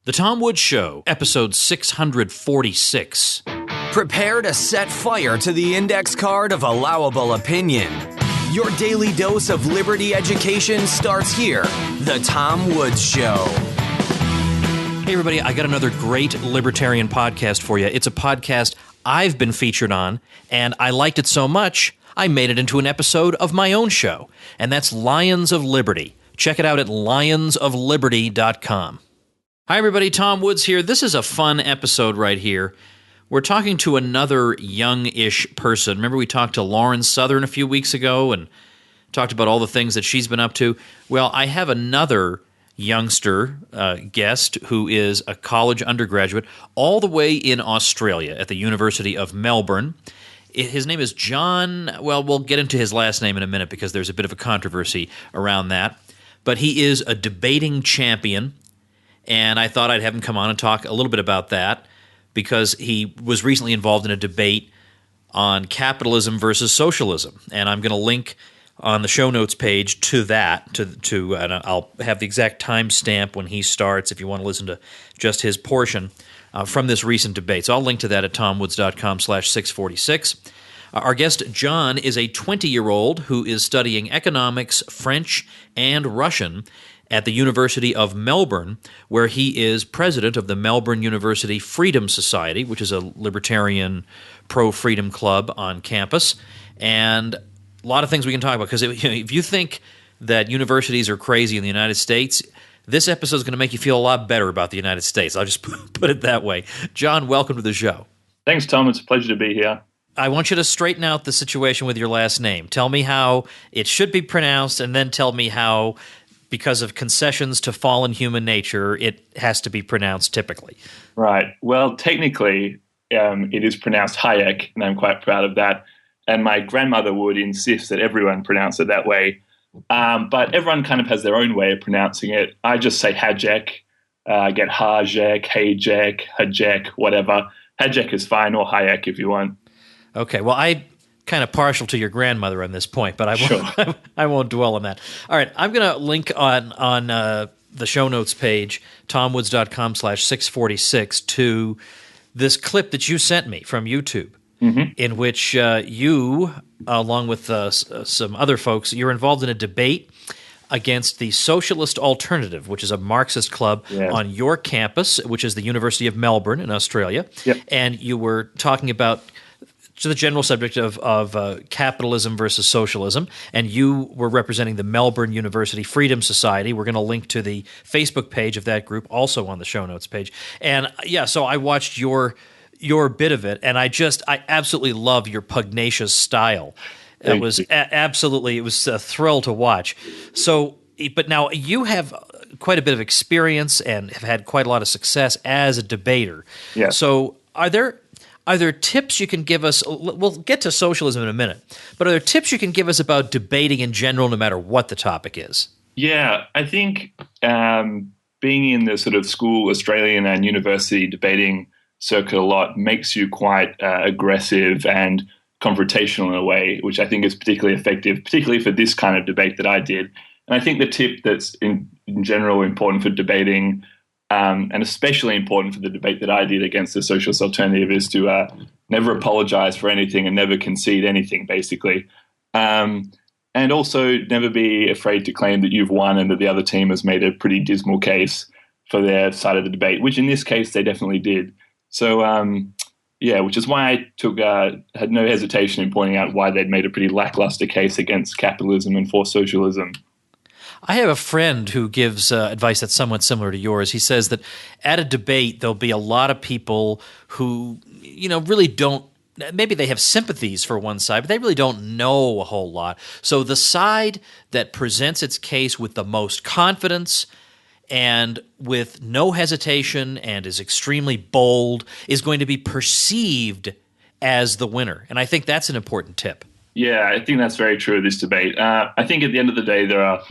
The Tom Woods Show, episode 646. Prepare to set fire to the index card of allowable opinion. Your daily dose of liberty education starts here. The Tom Woods Show. Hey, everybody, I got another great libertarian podcast for you. It's a podcast I've been featured on, and I liked it so much, I made it into an episode of my own show, and that's Lions of Liberty. Check it out at lionsofliberty.com. Hi, everybody. Tom Woods here. This is a fun episode right here. We're talking to another young-ish person. Remember we talked to Lauren Southern a few weeks ago and talked about all the things that she's been up to? Well, I have another youngster guest who is a college undergraduate all the way in Australia at the University of Melbourne. His name is John. Well, we'll get into his last name in a minute because there's a bit of a controversy around that. But he is a debating champion. And I thought I'd have him come on and talk a little bit about that because he was recently involved in a debate on capitalism versus socialism. And I'm going to link on the show notes page to that, and I'll have the exact timestamp when he starts if you want to listen to just his portion from this recent debate. So I'll link to that at tomwoods.com/646. Our guest, John, is a 20-year-old who is studying economics, French, and Russian at the University of Melbourne, where he is president of the Melbourne University Freedom Society, which is a libertarian pro-freedom club on campus. And a lot of things we can talk about, because if you think that universities are crazy in the United States, this episode is going to make you feel a lot better about the United States. I'll just put it that way. John, welcome to the show. Thanks, Tom. It's a pleasure to be here. I want you to straighten out the situation with your last name. Tell me how it should be pronounced, and then tell me how, because of concessions to fallen human nature, it has to be pronounced typically. Right. Well, technically, it is pronounced Hajek, and I'm quite proud of that. And my grandmother would insist that everyone pronounce it that way. But everyone kind of has their own way of pronouncing it. I just say Hajek. I get Hajek, Hajek, Hajek, whatever. Hajek is fine, or Hajek if you want. Okay. Well, I'm kind of partial to your grandmother on this point, but I won't dwell on that. All right. I'm going to link on the show notes page, tomwoods.com/646, to this clip that you sent me from YouTube. Mm-hmm. In which you, along with some other folks, you're involved in a debate against the Socialist Alternative, which is a Marxist club on your campus, which is the University of Melbourne in Australia. Yep. And you were talking about the general subject of capitalism versus socialism, and you were representing the Melbourne University Freedom Society. We're going to link to the Facebook page of that group, also on the show notes page. And so I watched your bit of it, and I absolutely love your pugnacious style. It was it was a thrill to watch. So, but now you have quite a bit of experience and have had quite a lot of success as a debater. Yeah. So are there tips you can give us? We'll get to socialism in a minute, but are there tips you can give us about debating in general, no matter what the topic is? Yeah, I think being in the sort of school, Australian and university debating circuit a lot makes you quite aggressive and confrontational in a way, which I think is particularly effective, particularly for this kind of debate that I did. And I think the tip that's in general important for debating, and especially important for the debate that I did against the Socialist Alternative, is to never apologize for anything and never concede anything, basically. And also never be afraid to claim that you've won and that the other team has made a pretty dismal case for their side of the debate, which in this case they definitely did. So, which is why I had no hesitation in pointing out why they'd made a pretty lackluster case against capitalism and for socialism. I have a friend who gives advice that's somewhat similar to yours. He says that at a debate, there'll be a lot of people who, really don't, maybe they have sympathies for one side, but they really don't know a whole lot. So the side that presents its case with the most confidence and with no hesitation and is extremely bold is going to be perceived as the winner. And I think that's an important tip. Yeah, I think that's very true of this debate. I think at the end of the day, there are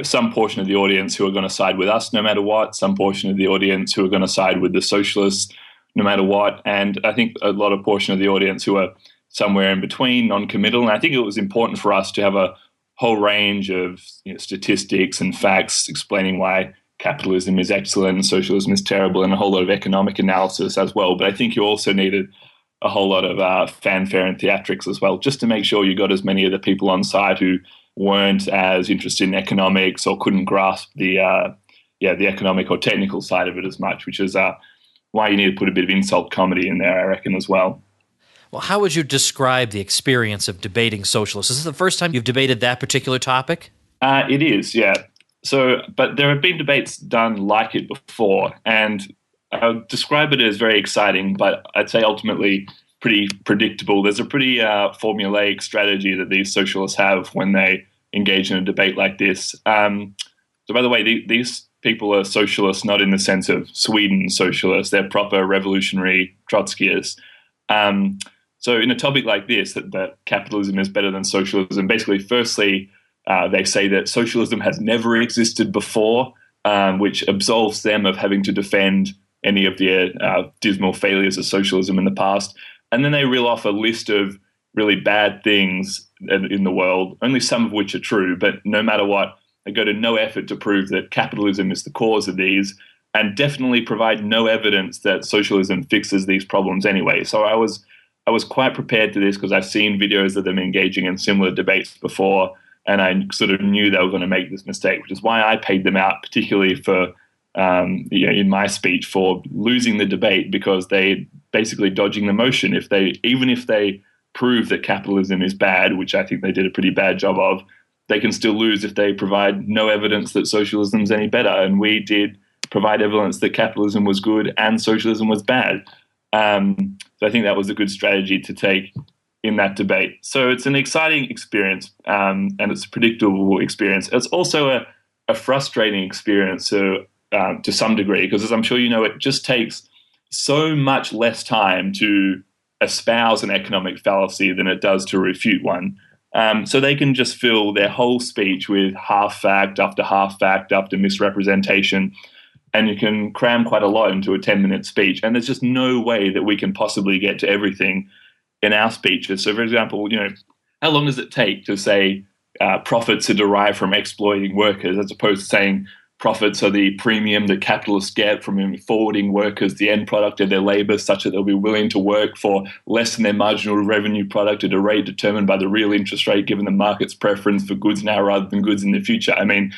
some portion of the audience who are going to side with us no matter what, some portion of the audience who are going to side with the socialists no matter what, and I think a lot of portion of the audience who are somewhere in between, non-committal. And I think it was important for us to have a whole range of statistics and facts explaining why capitalism is excellent and socialism is terrible, and a whole lot of economic analysis as well. But I think you also needed a whole lot of fanfare and theatrics as well, just to make sure you got as many of the people on site who weren't as interested in economics or couldn't grasp the economic or technical side of it as much, which is why you need to put a bit of insult comedy in there, I reckon, as well. Well, how would you describe the experience of debating socialists? Is this the first time you've debated that particular topic? It is, yeah. So, but there have been debates done like it before, and I would describe it as very exciting, but I'd say ultimately pretty predictable. There's a pretty formulaic strategy that these socialists have when they engage in a debate like this. So, by the way, these people are socialists not in the sense of Sweden socialists. They're proper revolutionary Trotskyists. So in a topic like this, that capitalism is better than socialism, basically, firstly, they say that socialism has never existed before, which absolves them of having to defend any of the dismal failures of socialism in the past. And then they reel off a list of really bad things in the world, only some of which are true, but no matter what, they go to no effort to prove that capitalism is the cause of these, and definitely provide no evidence that socialism fixes these problems anyway. So I was quite prepared to this because I've seen videos of them engaging in similar debates before, and I sort of knew they were going to make this mistake, which is why I paid them out, particularly for in my speech, for losing the debate, because they basically dodging the motion. Even if they prove that capitalism is bad, which I think they did a pretty bad job of, they can still lose if they provide no evidence that socialism is any better. And we did provide evidence that capitalism was good and socialism was bad. So I think that was a good strategy to take in that debate. So it's an exciting experience, and it's a predictable experience. It's also a frustrating experience to some degree, because as I'm sure you know, it just takes so much less time to espouse an economic fallacy than it does to refute one. So they can just fill their whole speech with half fact after misrepresentation, and you can cram quite a lot into a 10-minute speech. And there's just no way that we can possibly get to everything in our speeches. So, for example, how long does it take to say profits are derived from exploiting workers, as opposed to saying profits are the premium that capitalists get from forwarding workers the end product of their labor, such that they'll be willing to work for less than their marginal revenue product at a rate determined by the real interest rate, given the market's preference for goods now rather than goods in the future. I mean,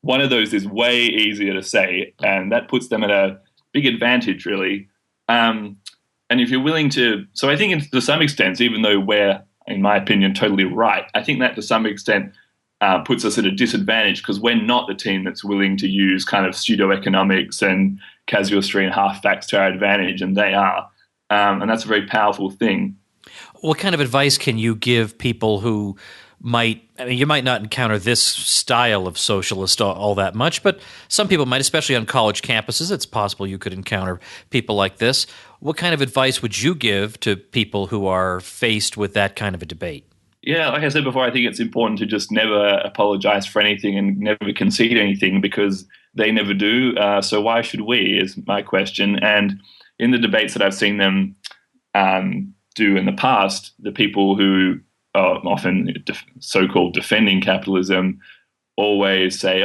one of those is way easier to say, and that puts them at a big advantage, really. And if you're willing to, so I think to some extent, even though we're, in my opinion, totally right, I think that to some extent puts us at a disadvantage, because we're not the team that's willing to use kind of pseudo-economics and casuistry and half facts to our advantage, and they are. And that's a very powerful thing. What kind of advice can you give people who you might not encounter this style of socialist all that much, but some people might, especially on college campuses. It's possible you could encounter people like this. What kind of advice would you give to people who are faced with that kind of a debate? Yeah, like I said before, I think it's important to just never apologize for anything and never concede anything, because they never do. So why should we, is my question. And in the debates that I've seen them do in the past, the people who are often so-called defending capitalism always say,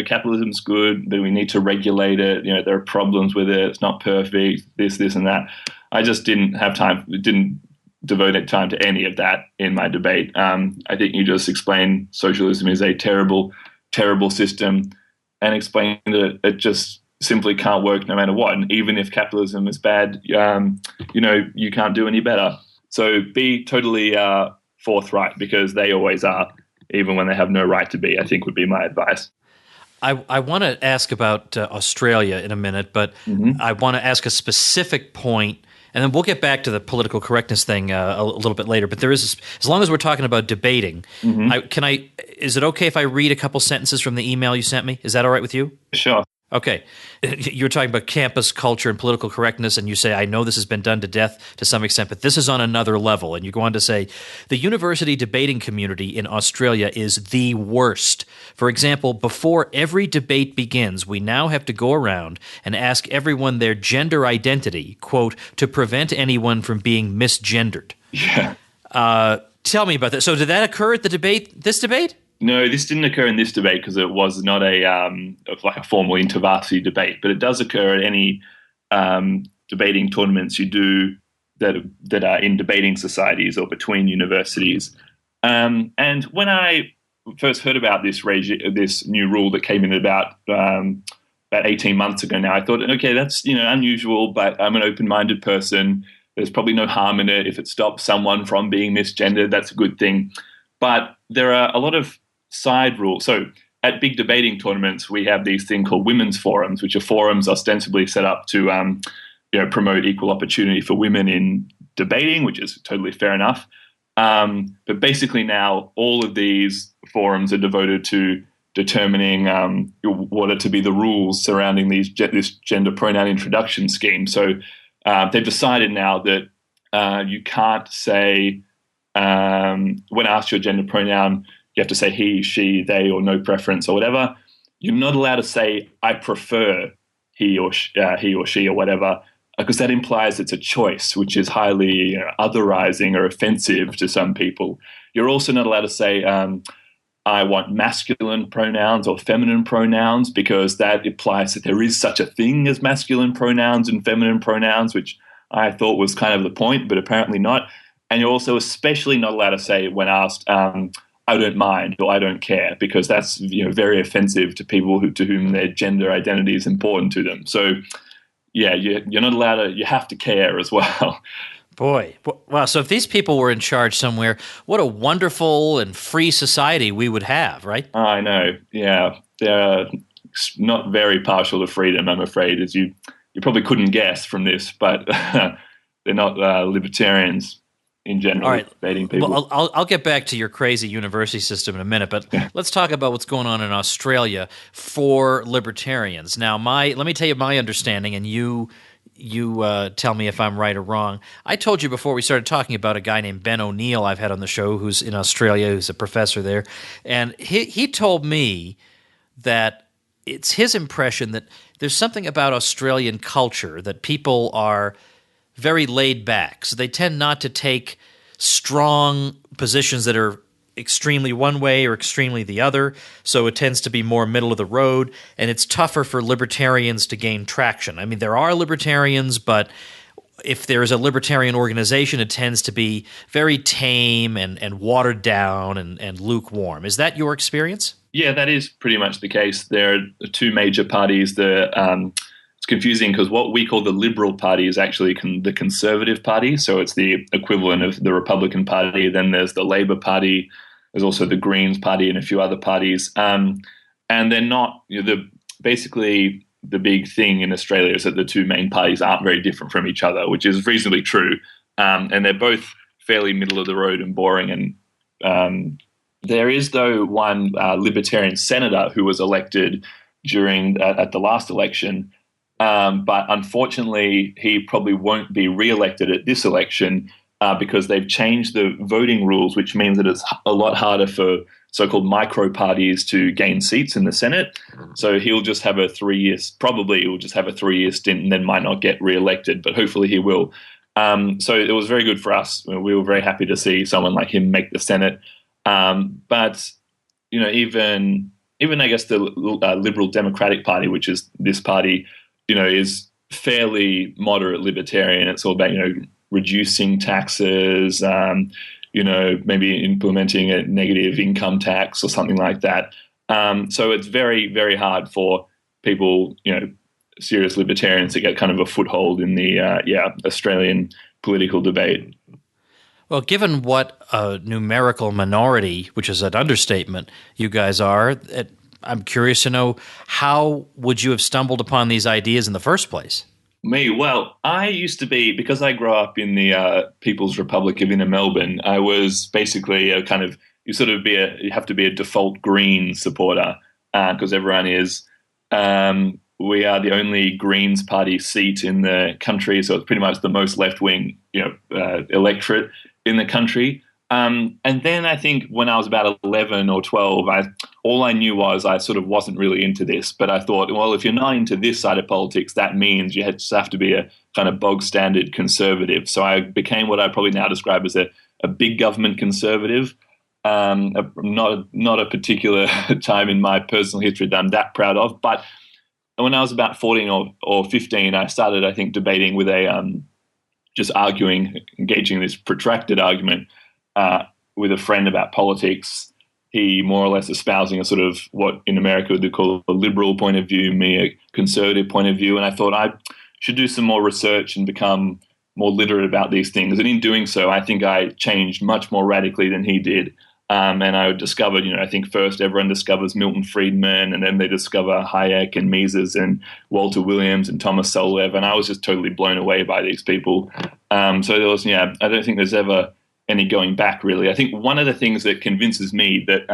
capitalism's good, but we need to regulate it. There are problems with it. It's not perfect, this and that. I just didn't have time, didn't devote time to any of that in my debate. I think you just explained socialism is a terrible, terrible system, and explain that it just simply can't work no matter what. And even if capitalism is bad, you can't do any better. So be totally forthright, because they always are, even when they have no right to be, I think would be my advice. I want to ask about Australia in a minute, but I want to ask a specific point, and then we'll get back to the political correctness thing a little bit later. But there is, as long as we're talking about debating, is it okay if I read a couple sentences from the email you sent me? Is that all right with you? Sure. Okay. You're talking about campus culture and political correctness, and you say, I know this has been done to death to some extent, but this is on another level. And you go on to say, the university debating community in Australia is the worst. For example, before every debate begins, we now have to go around and ask everyone their gender identity, quote, to prevent anyone from being misgendered. Yeah. Tell me about that. So did that occur at this debate? No, this didn't occur in this debate because it was not like a formal intervarsity debate, but it does occur at any debating tournaments you do that are in debating societies or between universities. And when I first heard about this new rule that came in about 18 months ago now, I thought, okay, that's unusual, but I'm an open-minded person. There's probably no harm in it. If it stops someone from being misgendered, that's a good thing. But there are a lot of side rules. So at big debating tournaments, we have these things called women's forums, which are forums ostensibly set up to promote equal opportunity for women in debating, which is totally fair enough. But basically now all of these forums are devoted to determining what are to be the rules surrounding this gender pronoun introduction scheme. So they've decided now that you can't say, when asked your gender pronoun, you have to say he, she, they, or no preference or whatever. You're not allowed to say, I prefer he or she or whatever, because that implies it's a choice, which is highly otherizing or offensive to some people. You're also not allowed to say, I want masculine pronouns or feminine pronouns, because that implies that there is such a thing as masculine pronouns and feminine pronouns, which I thought was kind of the point, but apparently not. And you're also especially not allowed to say when asked, I don't mind or I don't care, because that's very offensive to people to whom their gender identity is important to them. So, yeah, you're not allowed to. You have to care as well. Boy, wow. So if these people were in charge somewhere, what a wonderful and free society we would have, right? I know. Yeah, they're not very partial to freedom, I'm afraid, as you probably couldn't guess from this, but they're not libertarians in general. All right, debating people. Well, I'll get back to your crazy university system in a minute, but let's talk about what's going on in Australia for libertarians. Now, let me tell you my understanding, and you tell me if I'm right or wrong. I told you before we started talking about a guy named Ben O'Neill I've had on the show who's in Australia, who's a professor there, and he told me that it's his impression that there's something about Australian culture that people are very laid back. So they tend not to take strong positions that are extremely one way or extremely the other. So it tends to be more middle of the road, and it's tougher for libertarians to gain traction. I mean, there are libertarians, but if there is a libertarian organization, it tends to be very tame and watered down and lukewarm. Is that your experience? Yeah, that is pretty much the case. There are two major parties. It's confusing because what we call the Liberal Party is actually the Conservative Party. So it's the equivalent of the Republican Party. Then there's the Labor Party. There's also the Greens Party and a few other parties. And they're not basically the big thing in Australia is that the two main parties aren't very different from each other, which is reasonably true. And they're both fairly middle of the road and boring. And there is, though, one libertarian senator who was elected at the last election. But unfortunately, he probably won't be re-elected at this election because they've changed the voting rules, which means that it's a lot harder for so-called micro parties to gain seats in the Senate. So he'll just have a 3-year, probably he'll just have a 3-year stint and then might not get re-elected, but hopefully he will. So it was very good for us. We were very happy to see someone like him make the Senate. But even I guess the Liberal Democratic Party, which is this party, is fairly moderate libertarian. It's all about, reducing taxes, maybe implementing a negative income tax or something like that. So it's very, very hard for people, serious libertarians to get kind of a foothold in the, Australian political debate. Well, given what a numerical minority, which is an understatement, you guys are, I'm curious to know, how would you have stumbled upon these ideas in the first place? Me? Well, I used to be, because I grew up in the People's Republic of Inner Melbourne, I was basically a kind of, you have to be a default Green supporter because everyone is. We are the only Greens party seat in the country, so it's pretty much the most left-wing, electorate in the country. And then I think when I was about 11 or 12, all I knew was I sort of wasn't really into this. But I thought, well, if you're not into this side of politics, that means you just have to be a kind of bog standard conservative. So I became what I probably now describe as a big government conservative. Not a particular time in my personal history that I'm that proud of. But when I was about 14 or 15, I started, I think, debating with just arguing, engaging in this protracted argument with a friend about politics. He more or less espousing a sort of what in America would call a liberal point of view, me a conservative point of view. And I thought I should do some more research and become more literate about these things. And in doing so, I think I changed much more radically than he did. And I discovered, I think first everyone discovers Milton Friedman, and then they discover Hayek and Mises and Walter Williams and Thomas Sowell. And I was just totally blown away by these people. So there was, I don't think there's ever any going back, really. I think one of the things that convinces me that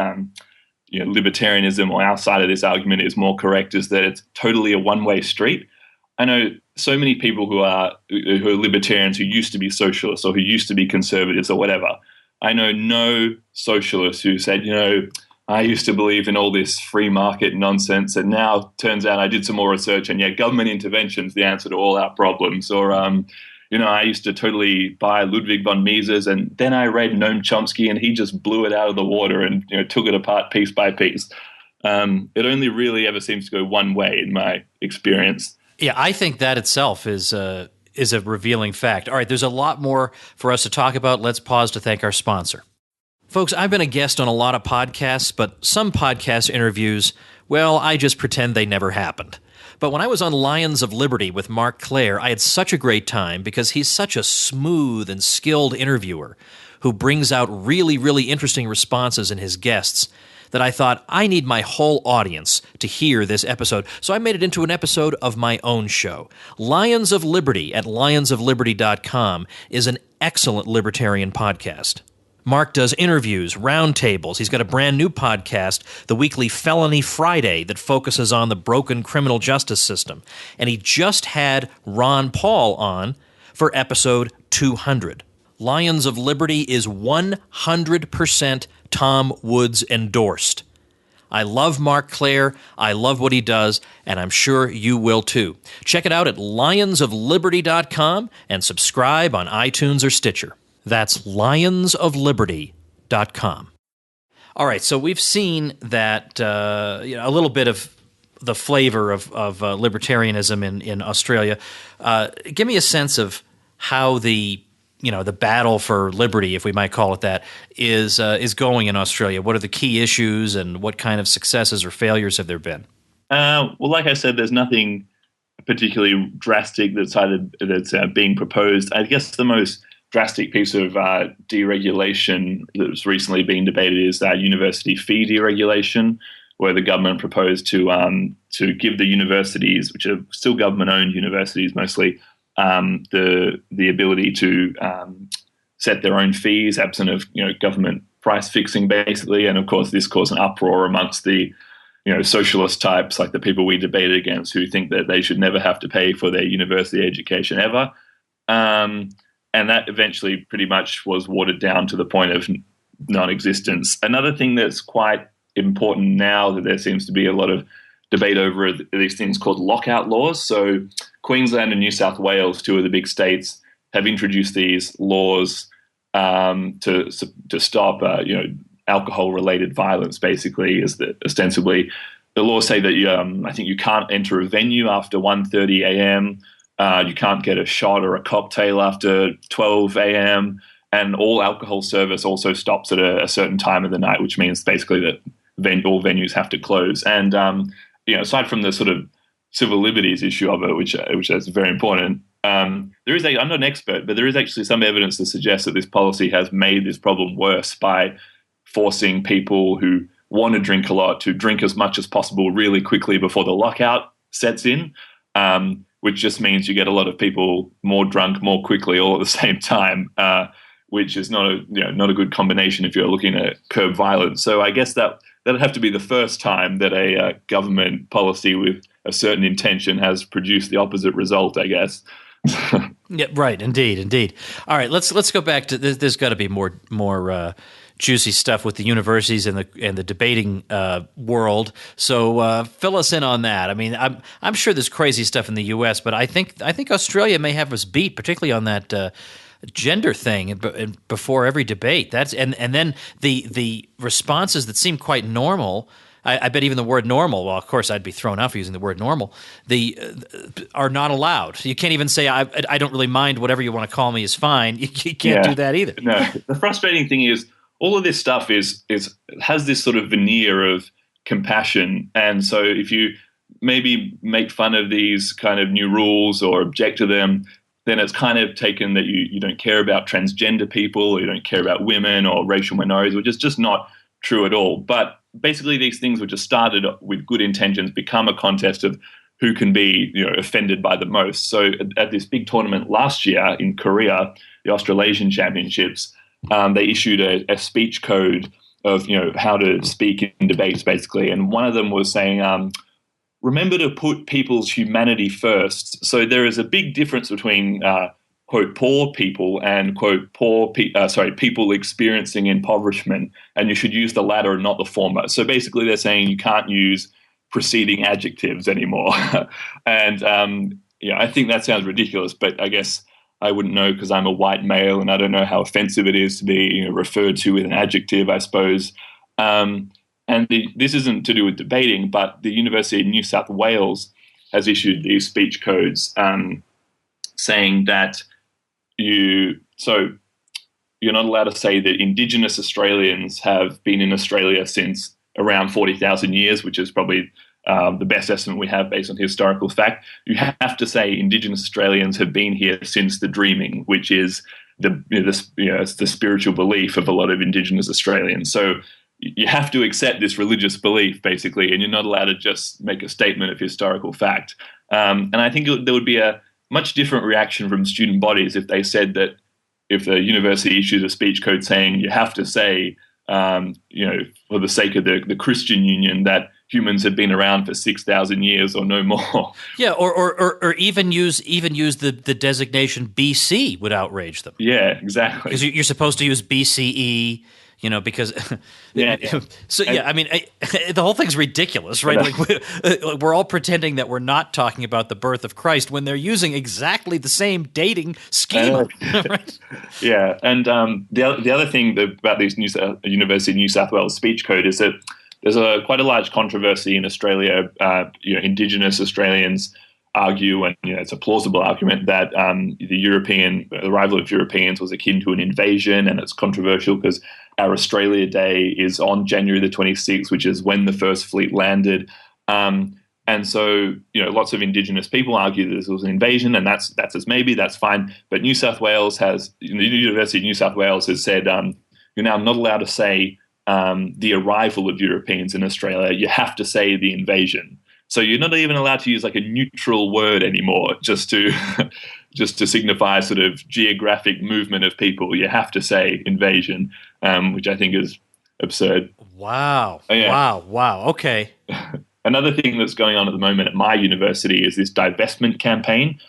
libertarianism or our side of this argument is more correct is that it's totally a one-way street. I know so many people who are libertarians who used to be socialists or who used to be conservatives or whatever. I know no socialists who said, I used to believe in all this free market nonsense, and now turns out I did some more research, and government intervention's the answer to all our problems. Or I used to totally buy Ludwig von Mises, and then I read Noam Chomsky, and he just blew it out of the water and took it apart piece by piece. It only really ever seems to go one way in my experience. Yeah, I think that itself is a revealing fact. All right, there's a lot more for us to talk about. Let's pause to thank our sponsor. Folks, I've been a guest on a lot of podcasts, but some podcast interviews, well, I just pretend they never happened. But when I was on Lions of Liberty with Mark Clare, I had such a great time because he's such a smooth and skilled interviewer who brings out really, really interesting responses in his guests that I thought, I need my whole audience to hear this episode. So I made it into an episode of my own show. Lions of Liberty at lionsofliberty.com is an excellent libertarian podcast. Mark does interviews, roundtables. He's got a brand new podcast, the weekly Felony Friday, that focuses on the broken criminal justice system. And he just had Ron Paul on for episode 200. Lions of Liberty is 100% Tom Woods endorsed. I love Mark Clare, I love what he does, and I'm sure you will too. Check it out at lionsofliberty.com and subscribe on iTunes or Stitcher. That's lionsofliberty.com. All right, so we've seen that a little bit of the flavor of libertarianism in Australia. Give me a sense of how the battle for liberty, if we might call it that, is going in Australia. What are the key issues, and what kind of successes or failures have there been? Well, like I said, there's nothing particularly drastic that's being proposed. I guess the most drastic piece of deregulation that's recently being debated is university fee deregulation, where the government proposed to give the universities, which are still government-owned universities mostly, the ability to set their own fees, absent of government price fixing, basically. And of course, this caused an uproar amongst the socialist types, like the people we debated against, who think that they should never have to pay for their university education ever. And that eventually pretty much was watered down to the point of non-existence. Another thing that's quite important now that there seems to be a lot of debate over are these things called lockout laws. So Queensland and New South Wales, two of the big states, have introduced these laws to stop alcohol-related violence. Basically, is that ostensibly the laws say that I think you can't enter a venue after 1:30 a.m. You can't get a shot or a cocktail after 12 a.m. And all alcohol service also stops at a certain time of the night, which means basically that all venues have to close. And aside from the sort of civil liberties issue of it, which is very important, I'm not an expert, but there is actually some evidence to suggest that this policy has made this problem worse by forcing people who want to drink a lot to drink as much as possible really quickly before the lockout sets in. Which just means you get a lot of people more drunk more quickly all at the same time, which is not a good combination if you're looking at curb violence. So I guess that'd have to be the first time that a government policy with a certain intention has produced the opposite result, I guess. Yeah, right. Indeed. All right, let's go back to there's got to be more juicy stuff with the universities and the debating world. So fill us in on that. I mean, I'm sure there's crazy stuff in the U.S., but I think Australia may have us beat, particularly on that gender thing before every debate. That's and then the responses that seem quite normal. I bet even the word normal, well, of course, I'd be thrown out for using the word normal, are not allowed. You can't even say, I don't really mind, whatever you want to call me is fine. You can't do that either. No, the frustrating thing is all of this stuff has this sort of veneer of compassion. And so if you maybe make fun of these kind of new rules or object to them, then it's kind of taken that you don't care about transgender people, or you don't care about women or racial minorities, which is just not true at all. But basically these things which are started with good intentions become a contest of who can be offended by the most. So at this big tournament last year in Korea, the Australasian Championships, they issued a speech code of how to speak in debates, basically. And one of them was saying, remember to put people's humanity first. So there is a big difference between quote, poor people and, quote, people experiencing impoverishment, and you should use the latter and not the former. So basically they're saying you can't use preceding adjectives anymore. And I think that sounds ridiculous, but I guess I wouldn't know because I'm a white male and I don't know how offensive it is to be referred to with an adjective, I suppose. This isn't to do with debating, but the University of New South Wales has issued these speech codes saying that you're not allowed to say that Indigenous Australians have been in Australia since around 40,000 years, which is probably the best estimate we have based on historical fact. You have to say Indigenous Australians have been here since the Dreaming, which is it's the spiritual belief of a lot of Indigenous Australians. So you have to accept this religious belief, basically, and you're not allowed to just make a statement of historical fact. And I think there would be a much different reaction from student bodies if they said that if the university issues a speech code saying you have to say, for the sake of the Christian Union, that humans have been around for 6,000 years or no more. Yeah, or even use the designation BC would outrage them. Yeah, exactly. Because you're supposed to use BCE. Because So I mean, the whole thing's ridiculous, right? Like we're all pretending that we're not talking about the birth of Christ when they're using exactly the same dating schema, right? Yeah, and the other thing about this University of New South Wales speech code is that there's quite a large controversy in Australia. Indigenous Australians argue, and it's a plausible argument, that the arrival of Europeans was akin to an invasion, and it's controversial because our Australia Day is on January the 26th, which is when the first fleet landed. And so, lots of Indigenous people argue that this was an invasion, and that's fine. But the University of New South Wales has said you're now not allowed to say the arrival of Europeans in Australia. You have to say the invasion. So you're not even allowed to use like a neutral word anymore, just to signify sort of geographic movement of people. You have to say invasion, which I think is absurd. Wow. Oh, yeah. Wow. Okay. Another thing that's going on at the moment at my university is this divestment campaign,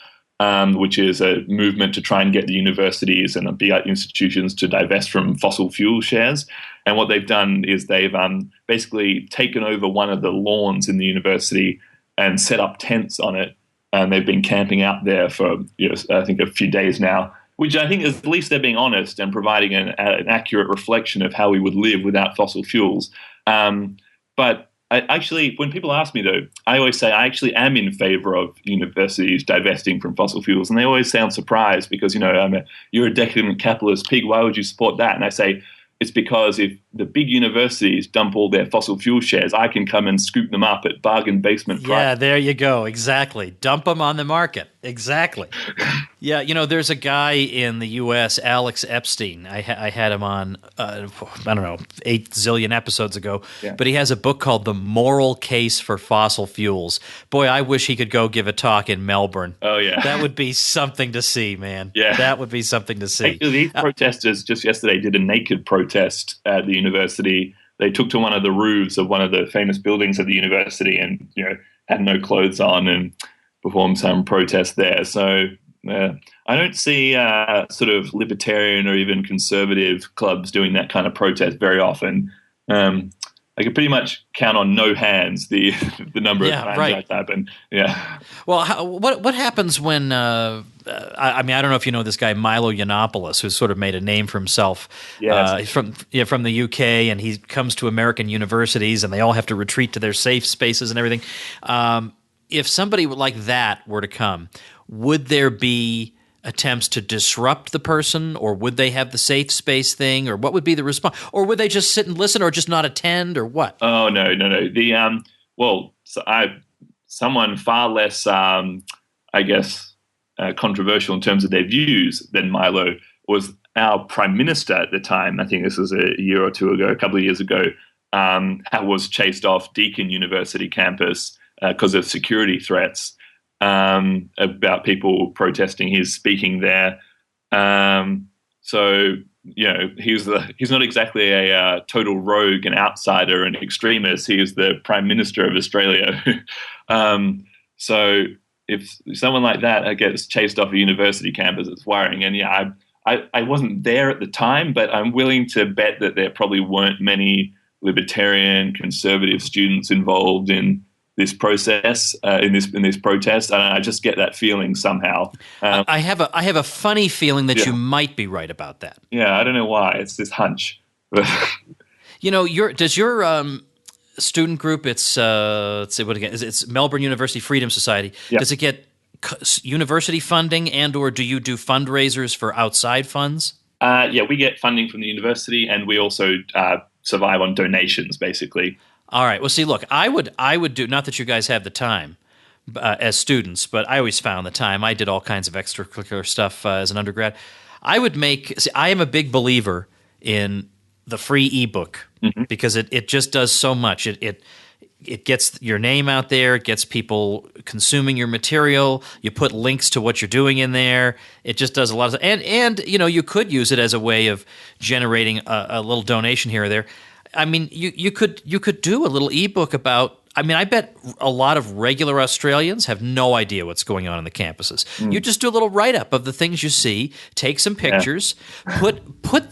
which is a movement to try and get the universities and big institutions to divest from fossil fuel shares. And what they've done is they've basically taken over one of the lawns in the university and set up tents on it. And they've been camping out there for, I think, a few days now, which I think is at least they're being honest and providing an accurate reflection of how we would live without fossil fuels. But when people ask me, though, I always say I actually am in favor of universities divesting from fossil fuels. And they always sound surprised because, you're a decadent capitalist pig. Why would you support that? And I say, it's because if the big universities dump all their fossil fuel shares, I can come and scoop them up at bargain basement price. Yeah, there you go. Exactly. Dump them on the market. Exactly. Yeah, there's a guy in the U.S., Alex Epstein. I had him on, 8 zillion episodes ago. Yeah. But he has a book called The Moral Case for Fossil Fuels. Boy, I wish he could go give a talk in Melbourne. Oh, yeah. That would be something to see, man. Yeah. That would be something to see. Actually, these protesters just yesterday did a naked protest at the university. They took to one of the roofs of one of the famous buildings at the university and, had no clothes on and performed some protest there. So I don't see sort of libertarian or even conservative clubs doing that kind of protest very often. I can pretty much count on no hands the number of times that's happened. Yeah. Well, what happens when I mean, I don't know if you know this guy Milo Yiannopoulos, who's sort of made a name for himself. Yes. He's from the UK, and he comes to American universities, and they all have to retreat to their safe spaces and everything. If somebody like that were to come, would there be attempts to disrupt the person, or would they have the safe space thing, or what would be the response, or would they just sit and listen, or just not attend, or what? Oh no. Someone far less, I guess, controversial in terms of their views than Milo was our prime minister at the time. I think this was a year or two ago, a couple of years ago. Was chased off Deakin University campus because of security threats. About people protesting his speaking there. So, he's not exactly a total rogue, an outsider, an extremist. He is the Prime Minister of Australia. So if someone like that gets chased off a university campus, it's worrying. And I wasn't there at the time, but I'm willing to bet that there probably weren't many libertarian, conservative students involved in this process, in this protest, and I just get that feeling somehow. I have a funny feeling that you might be right about that. Yeah, I don't know why. It's this hunch. Does your student group? It's let's see what again. It's Melbourne University Freedom Society. Yeah. Does it get university funding, and/or do you do fundraisers for outside funds? We get funding from the university, and we also survive on donations, basically. All right. Well, see, look, I would do, not that you guys have the time as students, but I always found the time. I did all kinds of extracurricular stuff as an undergrad. I am a big believer in the free ebook because it just does so much. It gets your name out there. It gets people consuming your material. You put links to what you're doing in there. It just does a lot of, and you could use it as a way of generating a little donation here or there. I mean, you could do a little ebook about. I mean, I bet a lot of regular Australians have no idea what's going on in the campuses. You just do a little write up of the things you see, take some pictures, put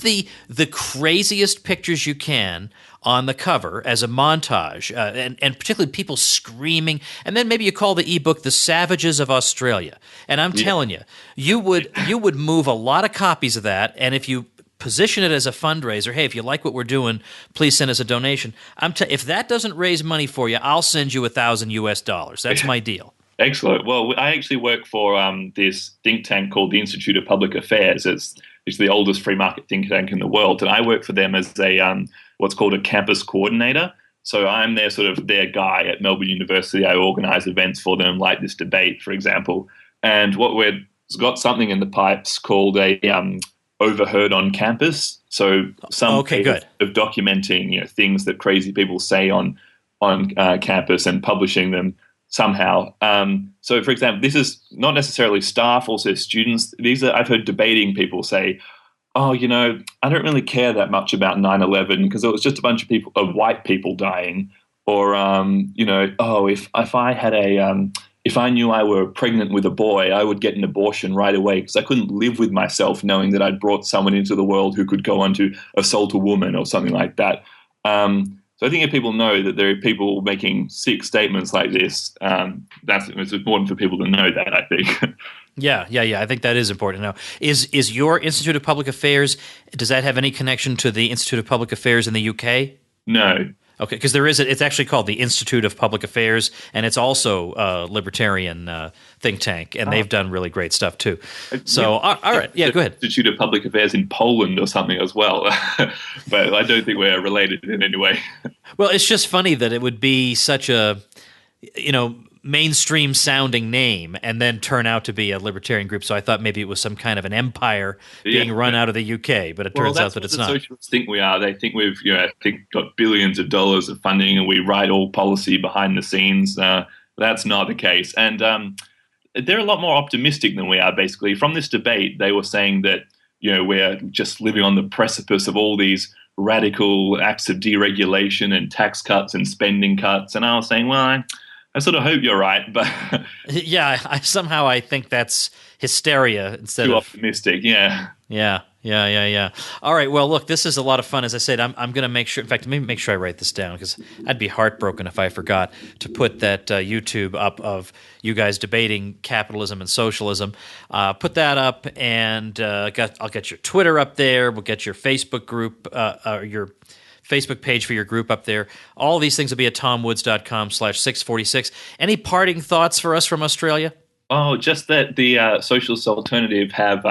the craziest pictures you can on the cover as a montage, and particularly people screaming, and then maybe you call the ebook "The Savages of Australia." And I'm telling you, you would move a lot of copies of that, and if you position it as a fundraiser. Hey, if you like what we're doing, please send us a donation. If that doesn't raise money for you, I'll send you $1,000 US. That's my deal. Excellent. Well, I actually work for this think tank called the Institute of Public Affairs. It's the oldest free market think tank in the world, and I work for them as a what's called a campus coordinator. So I'm their guy at Melbourne University. I organise events for them, like this debate, for example. And we've got something in the pipes called a Overheard on Campus. So some good of documenting things that crazy people say on campus and publishing them somehow. So, for example, this is not necessarily staff, also students. I've heard debating people say, "Oh, I don't really care that much about 9/11 because it was just a bunch of white people dying," or if I knew I were pregnant with a boy, I would get an abortion right away because I couldn't live with myself knowing that I'd brought someone into the world who could go on to assault a woman or something like that. So I think if people know that there are people making sick statements like this, it's important for people to know that, I think. Yeah. I think that is important to know. Is your Institute of Public Affairs, does that have any connection to the Institute of Public Affairs in the UK? No. Okay, because it's actually called the Institute of Public Affairs, and it's also a libertarian think tank, and they've done really great stuff too. So, all right, go ahead. Institute of Public Affairs in Poland or something as well, but I don't think we're related in any way. Well, it's just funny that it would be such a, mainstream sounding name and then turn out to be a libertarian group. So I thought maybe it was some kind of an empire being run out of the UK, but it turns out that it's not. Socialists think we are. They think we've got billions of dollars of funding and we write all policy behind the scenes. That's not the case. And they're a lot more optimistic than we are, basically. From this debate, they were saying that we're just living on the precipice of all these radical acts of deregulation and tax cuts and spending cuts. And I was saying, well, I sort of hope you're right, but yeah, I think that's hysteria instead too of optimistic. Yeah. Yeah. All right. Well, look, this is a lot of fun. As I said, I'm going to make sure. In fact, maybe make sure I write this down because I'd be heartbroken if I forgot to put that YouTube up of you guys debating capitalism and socialism. Put that up, and I'll get your Twitter up there. We'll get your Facebook group, your Facebook page for your group up there. All these things will be at tomwoods.com/646. Any parting thoughts for us from Australia? Oh, just that the Socialist Alternative have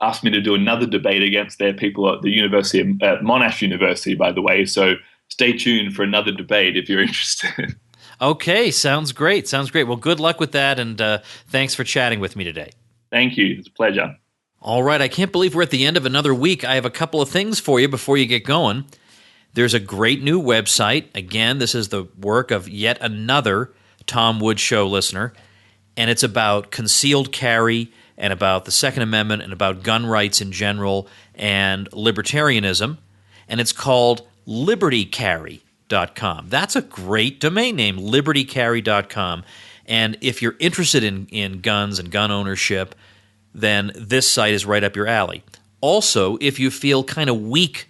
asked me to do another debate against their people at the university, at Monash University, by the way. So stay tuned for another debate if you're interested. Okay, sounds great. Well, good luck with that, and thanks for chatting with me today. Thank you. It's a pleasure. All right, I can't believe we're at the end of another week. I have a couple of things for you before you get going. There's a great new website. Again, this is the work of yet another Tom Woods Show listener, and it's about concealed carry and about the Second Amendment and about gun rights in general and libertarianism, and it's called libertycarry.com. That's a great domain name, libertycarry.com. And if you're interested in guns and gun ownership, then this site is right up your alley. Also, if you feel kind of weak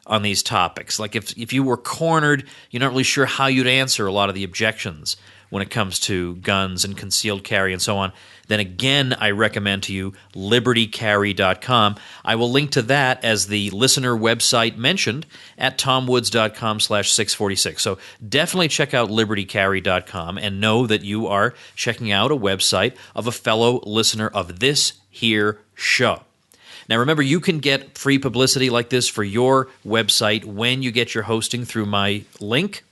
on these topics, like if you were cornered, you're not really sure how you'd answer a lot of the objections when it comes to guns and concealed carry and so on, then again, I recommend to you libertycarry.com. I will link to that as the listener website mentioned at tomwoods.com/646. So definitely check out libertycarry.com and know that you are checking out a website of a fellow listener of this here show. Now remember, you can get free publicity like this for your website when you get your hosting through my link.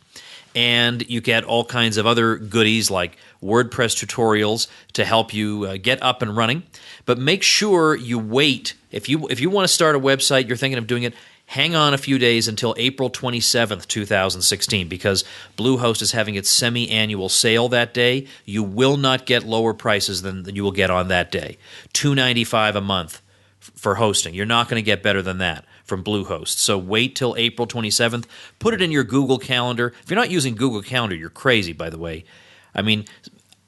And you get all kinds of other goodies like WordPress tutorials to help you get up and running. But make sure you wait. If you want to start a website, you're thinking of doing it, hang on a few days until April 27th, 2016, because Bluehost is having its semi-annual sale that day. You will not get lower prices than you will get on that day. $295 a month for hosting. You're not going to get better than that from Bluehost. So wait till April 27th. Put it in your Google Calendar. If you're not using Google Calendar, you're crazy, by the way. I mean,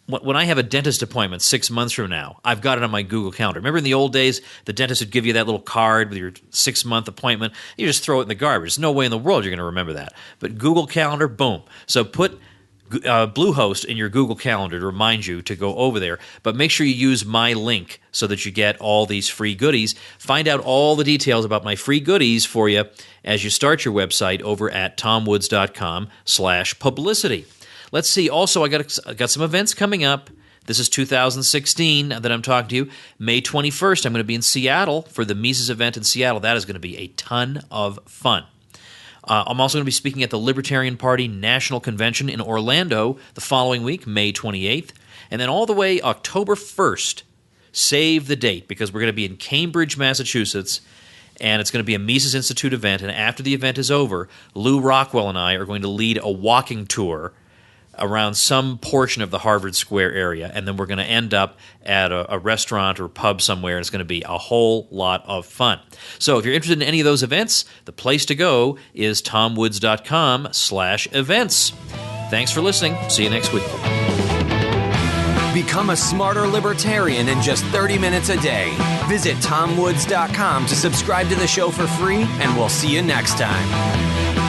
when I have a dentist appointment 6 months from now, I've got it on my Google Calendar. Remember in the old days, the dentist would give you that little card with your 6-month appointment. You just throw it in the garbage. There's no way in the world you're going to remember that. But Google Calendar, boom. So put Bluehost in your Google Calendar to remind you to go over there. But make sure you use my link so that you get all these free goodies. Find out all the details about my free goodies for you as you start your website over at tomwoods.com/publicity. Let's see. Also, I got some events coming up. This is 2016 that I'm talking to you. May 21st, I'm going to be in Seattle for the Mises event in Seattle. That is going to be a ton of fun. I'm also going to be speaking at the Libertarian Party National Convention in Orlando the following week, May 28th. And then all the way October 1st, save the date, because we're going to be in Cambridge, Massachusetts, and it's going to be a Mises Institute event. And after the event is over, Lou Rockwell and I are going to lead a walking tour around some portion of the Harvard Square area, and then we're going to end up at a restaurant or pub somewhere, and it's going to be a whole lot of fun. So if you're interested in any of those events, the place to go is tomwoods.com/events. Thanks for listening. See you next week. Become a smarter libertarian in just 30 minutes a day. Visit tomwoods.com to subscribe to the show for free, and we'll see you next time.